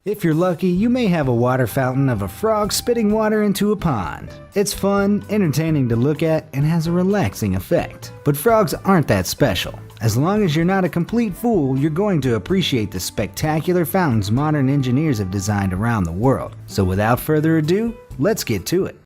If you're lucky, you may have a water fountain of a frog spitting water into a pond. It's fun, entertaining to look at, and has a relaxing effect. But frogs aren't that special. As long as you're not a complete fool, you're going to appreciate the spectacular fountains modern engineers have designed around the world. So without further ado, let's get to it.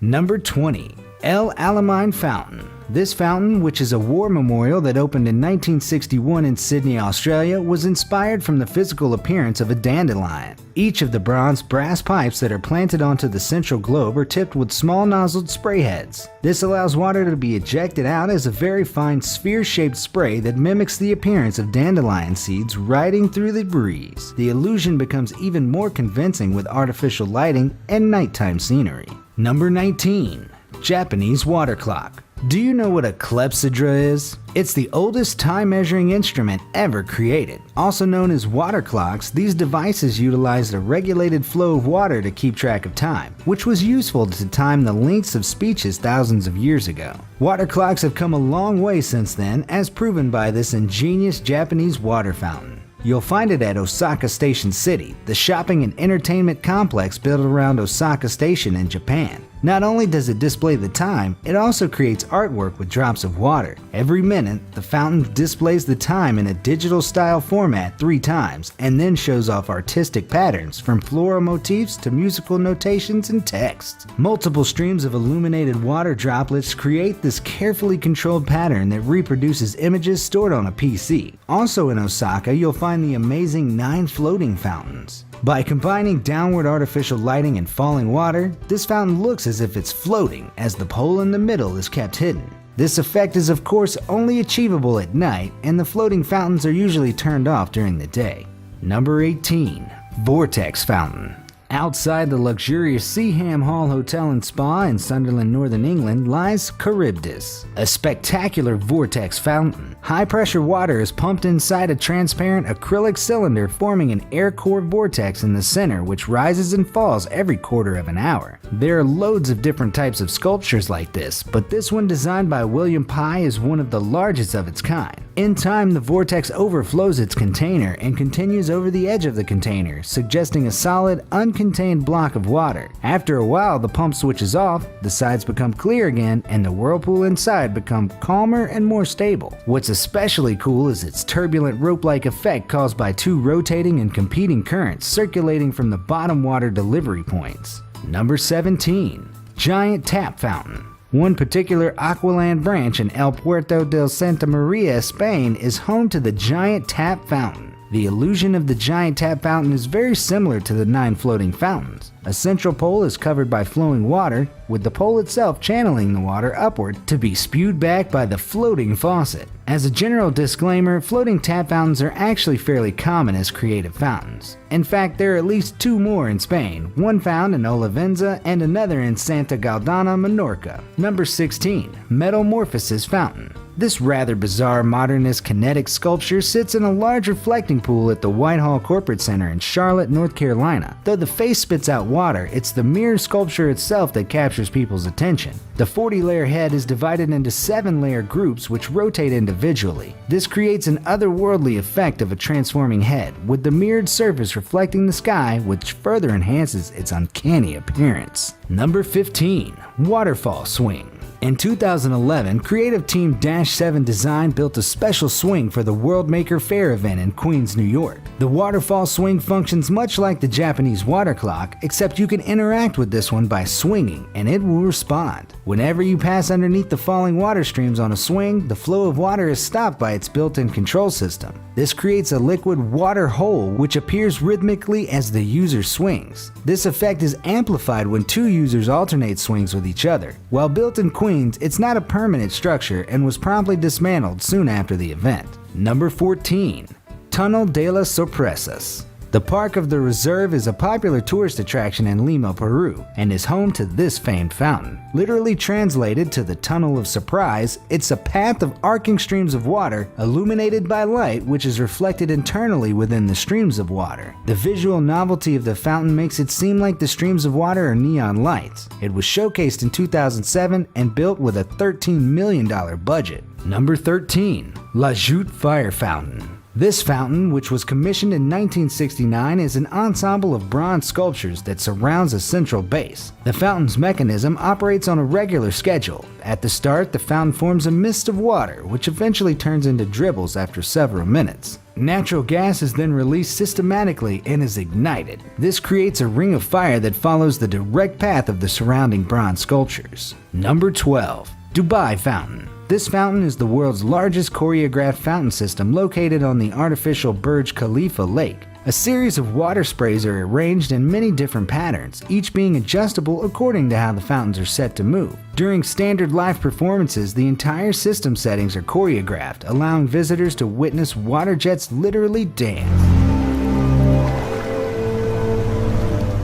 Number 20. ALAMEIN Fountain. This fountain, which is a war memorial that opened in 1961 in Sydney, Australia, was inspired from the physical appearance of a dandelion. Each of the bronze brass pipes that are planted onto the central globe are tipped with small nozzled spray heads. This allows water to be ejected out as a very fine sphere-shaped spray that mimics the appearance of dandelion seeds riding through the breeze. The illusion becomes even more convincing with artificial lighting and nighttime scenery. Number 19. Japanese water clock. Do you know what a clepsydra is? It's the oldest time-measuring instrument ever created. Also known as water clocks, these devices utilized a regulated flow of water to keep track of time, which was useful to time the lengths of speeches thousands of years ago. Water clocks have come a long way since then, as proven by this ingenious Japanese water fountain. You'll find it at Osaka Station City, the shopping and entertainment complex built around Osaka Station in Japan. Not only does it display the time, it also creates artwork with drops of water. Every minute, the fountain displays the time in a digital style format 3 times, and then shows off artistic patterns from floral motifs to musical notations and text. Multiple streams of illuminated water droplets create this carefully controlled pattern that reproduces images stored on a PC. Also in Osaka, you'll find the amazing 9 floating fountains. By combining downward artificial lighting and falling water, this fountain looks as if it's floating, as the pole in the middle is kept hidden. This effect is of course only achievable at night, and the floating fountains are usually turned off during the day. Number 18. VORTEX Fountain. Outside the luxurious Seaham Hall Hotel and Spa in Sunderland, Northern England, lies CHARYBDIS, a spectacular vortex fountain. High-pressure water is pumped inside a transparent acrylic cylinder, forming an air-core vortex in the center, which rises and falls every quarter of an hour. There are loads of different types of sculptures like this, but this one designed by William Pye is one of the largest of its kind. In time, the vortex overflows its container and continues over the edge of the container, suggesting a solid, uncontained block of water. After a while, the pump switches off, the sides become clear again, and the whirlpool inside becomes calmer and more stable. What's especially cool is its turbulent rope-like effect caused by 2 rotating and competing currents circulating from the bottom water delivery points. Number 17. Giant Tap Fountain. One particular Aqualand branch in El Puerto del Santa Maria, Spain, is home to the Giant Tap Fountain. The illusion of the Giant Tap Fountain is very similar to the 9 floating fountains. A central pole is covered by flowing water, with the pole itself channeling the water upward to be spewed back by the floating faucet. As a general disclaimer, floating tap fountains are actually fairly common as creative fountains. In fact, there are at least 2 more in Spain, one found in Olivenza and another in Santa Galdana, Menorca. Number 16. METALMORPHOSIS Fountain. This rather bizarre modernist kinetic sculpture sits in a large reflecting pool at the Whitehall Corporate Center in Charlotte, North Carolina. Though the face spits out water, it's the mirror sculpture itself that captures people's attention. The 40-layer head is divided into 7-layer groups which rotate individually. This creates an otherworldly effect of a transforming head, with the mirrored surface reflecting the sky, which further enhances its uncanny appearance. Number 15. Waterfall Swing. In 2011, creative team -7 Design built a special swing for the World Maker Faire event in Queens, New York. The waterfall swing functions much like the Japanese water clock, except you can interact with this one by swinging, and it will respond. Whenever you pass underneath the falling water streams on a swing, the flow of water is stopped by its built-in control system. This creates a liquid water hole which appears rhythmically as the user swings. This effect is amplified when 2 users alternate swings with each other. While built in Queens, it's not a permanent structure and was promptly dismantled soon after the event. Number 14. Túnel de las Sorpresas. The Park of the Reserve is a popular tourist attraction in Lima, Peru, and is home to this famed fountain. Literally translated to the Tunnel of Surprise, it's a path of arcing streams of water illuminated by light which is reflected internally within the streams of water. The visual novelty of the fountain makes it seem like the streams of water are neon lights. It was showcased in 2007 and built with a $13 million budget. Number 13. La JOUTE Fire Fountain. This fountain, which was commissioned in 1969, is an ensemble of bronze sculptures that surrounds a central base. The fountain's mechanism operates on a regular schedule. At the start, the fountain forms a mist of water, which eventually turns into dribbles after several minutes. Natural gas is then released systematically and is ignited. This creates a ring of fire that follows the direct path of the surrounding bronze sculptures. Number 12. Dubai Fountain. This fountain is the world's largest choreographed fountain system located on the artificial Burj Khalifa lake. A series of water sprays are arranged in many different patterns, each being adjustable according to how the fountains are set to move. During standard live performances, the entire system settings are choreographed, allowing visitors to witness water jets literally dance.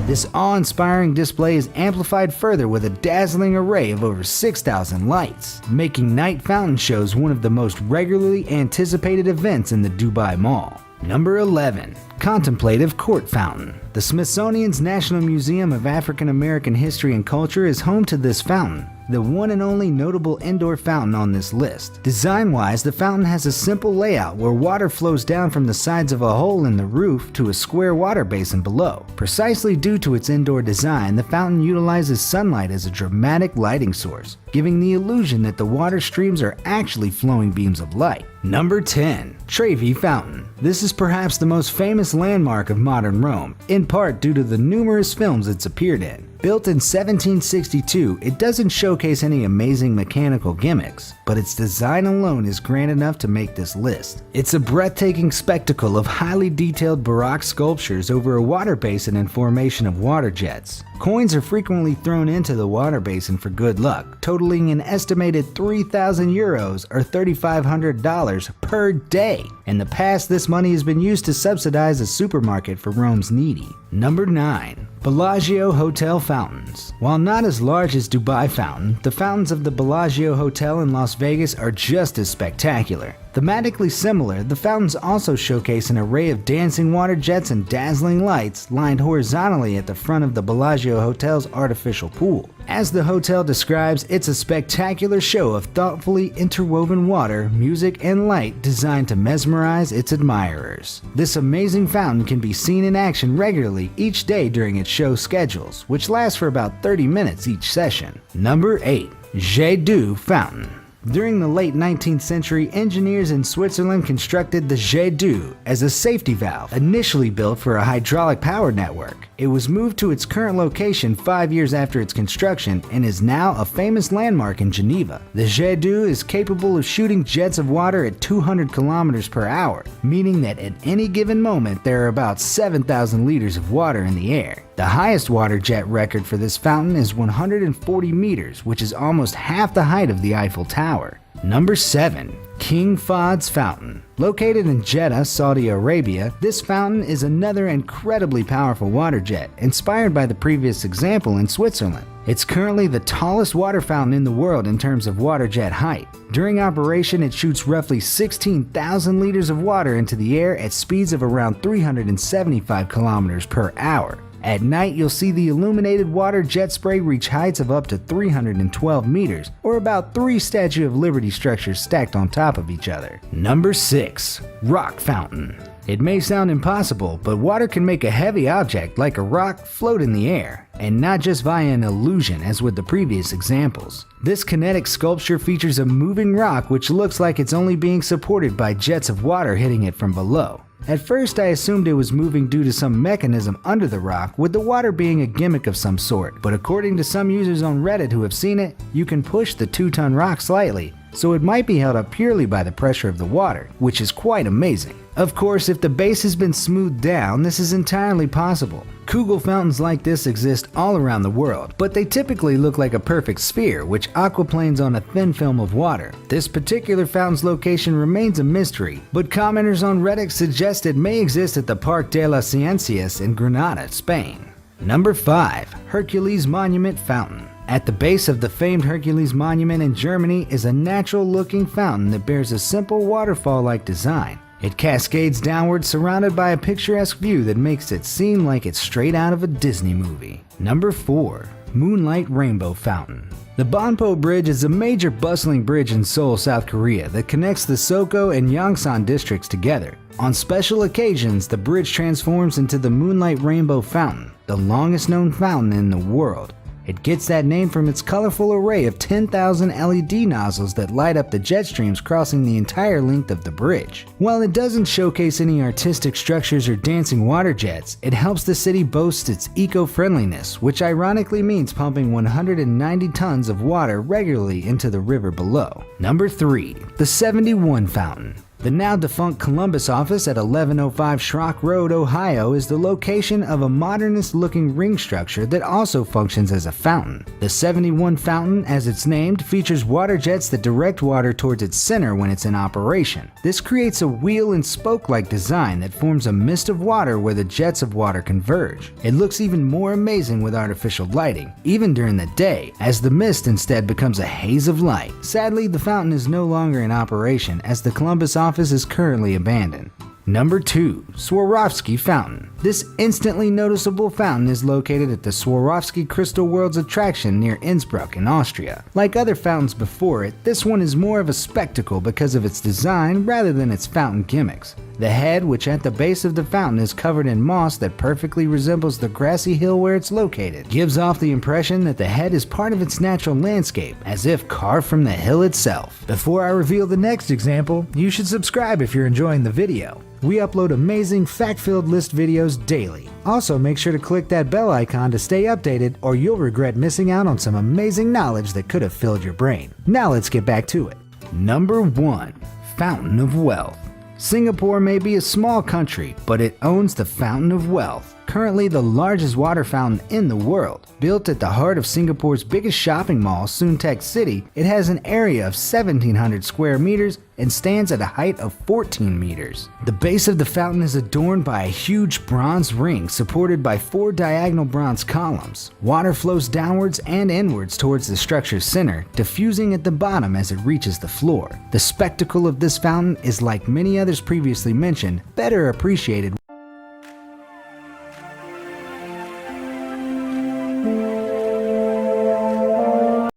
This awe-inspiring display is amplified further with a dazzling array of over 6,000 lights, making night fountain shows one of the most regularly anticipated events in the Dubai Mall. Number 11. Contemplative Court Fountain. The Smithsonian's National Museum of African American History and Culture is home to this fountain, the one and only notable indoor fountain on this list. Design-wise, the fountain has a simple layout where water flows down from the sides of a hole in the roof to a square water basin below. Precisely due to its indoor design, the fountain utilizes sunlight as a dramatic lighting source, giving the illusion that the water streams are actually flowing beams of light. Number 10. Trevi Fountain. This is perhaps the most famous landmark of modern Rome, in part due to the numerous films it's appeared in. Built in 1762, it doesn't showcase any amazing mechanical gimmicks, but its design alone is grand enough to make this list. It's a breathtaking spectacle of highly detailed Baroque sculptures over a water basin and formation of water jets. Coins are frequently thrown into the water basin for good luck, totaling an estimated 3,000 euros or $3,500 per day. In the past, this money has been used to subsidize a supermarket for Rome's needy. Number 9. Bellagio Hotel Fountains. While not as large as Dubai Fountain, the fountains of the Bellagio Hotel in Las Vegas are just as spectacular. Thematically similar, the fountains also showcase an array of dancing water jets and dazzling lights lined horizontally at the front of the Bellagio Hotel's artificial pool. As the hotel describes, it's a spectacular show of thoughtfully interwoven water, music, and light designed to mesmerize its admirers. This amazing fountain can be seen in action regularly each day during its show schedules, which last for about 30 minutes each session. Number 8. JOUTE Fountain. During the late 19th century, engineers in Switzerland constructed the JOUTE as a safety valve, initially built for a hydraulic power network. It was moved to its current location 5 years after its construction and is now a famous landmark in Geneva. The JOUTE is capable of shooting jets of water at 200 kilometers per hour, meaning that at any given moment there are about 7,000 liters of water in the air. The highest water jet record for this fountain is 140 meters, which is almost half the height of the Eiffel Tower. Number 7. King Fahd's Fountain. Located in Jeddah, Saudi Arabia, this fountain is another incredibly powerful water jet, inspired by the previous example in Switzerland. It's currently the tallest water fountain in the world in terms of water jet height. During operation, it shoots roughly 16,000 liters of water into the air at speeds of around 375 kilometers per hour. At night, you'll see the illuminated water jet spray reach heights of up to 312 meters, or about 3 Statue of Liberty structures stacked on top of each other. Number 6. Rock Fountain. It may sound impossible, but water can make a heavy object like a rock float in the air, and not just via an illusion as with the previous examples. This kinetic sculpture features a moving rock which looks like it's only being supported by jets of water hitting it from below. At first, I assumed it was moving due to some mechanism under the rock, with the water being a gimmick of some sort, but according to some users on Reddit who have seen it, you can push the 2-ton rock slightly, so it might be held up purely by the pressure of the water, which is quite amazing. Of course, if the base has been smoothed down, this is entirely possible. Kugel fountains like this exist all around the world, but they typically look like a perfect sphere, which aquaplanes on a thin film of water. This particular fountain's location remains a mystery, but commenters on Reddit suggest it may exist at the Parque de las Ciencias in Granada, Spain. Number 5. Hercules Monument Fountain. At the base of the famed Hercules Monument in Germany is a natural-looking fountain that bears a simple waterfall-like design. It cascades downward, surrounded by a picturesque view that makes it seem like it's straight out of a Disney movie. Number 4. Moonlight Rainbow Fountain. The Bonpo Bridge is a major bustling bridge in Seoul, South Korea that connects the Soko and Yongsan districts together. On special occasions, the bridge transforms into the Moonlight Rainbow Fountain, the longest known fountain in the world. It gets that name from its colorful array of 10,000 LED nozzles that light up the jet streams crossing the entire length of the bridge. While it doesn't showcase any artistic structures or dancing water jets, it helps the city boast its eco-friendliness, which ironically means pumping 190 tons of water regularly into the river below. Number 3. The 71 Fountain. The now defunct Columbus office at 1105 Schrock Road, Ohio is the location of a modernist-looking ring structure that also functions as a fountain. The 71 Fountain, as it's named, features water jets that direct water towards its center when it's in operation. This creates a wheel and spoke-like design that forms a mist of water where the jets of water converge. It looks even more amazing with artificial lighting, even during the day, as the mist instead becomes a haze of light. Sadly, the fountain is no longer in operation as the Columbus office is currently abandoned. Number 2. Swarovski Fountain. This instantly noticeable fountain is located at the Swarovski Crystal Worlds attraction near Innsbruck in Austria. Like other fountains before it, this one is more of a spectacle because of its design rather than its fountain gimmicks. The head, which at the base of the fountain is covered in moss that perfectly resembles the grassy hill where it's located, gives off the impression that the head is part of its natural landscape, as if carved from the hill itself. Before I reveal the next example, you should subscribe if you're enjoying the video. We upload amazing fact-filled list videos daily. Also, make sure to click that bell icon to stay updated or you'll regret missing out on some amazing knowledge that could have filled your brain. Now let's get back to it. Number 1. Fountain of Wealth. Singapore may be a small country, but it owns the Fountain of Wealth, currently the largest water fountain in the world. Built at the heart of Singapore's biggest shopping mall, Suntec City, it has an area of 1,700 square meters and stands at a height of 14 meters. The base of the fountain is adorned by a huge bronze ring supported by 4 diagonal bronze columns. Water flows downwards and inwards towards the structure's center, diffusing at the bottom as it reaches the floor. The spectacle of this fountain is, like many others previously mentioned, better appreciated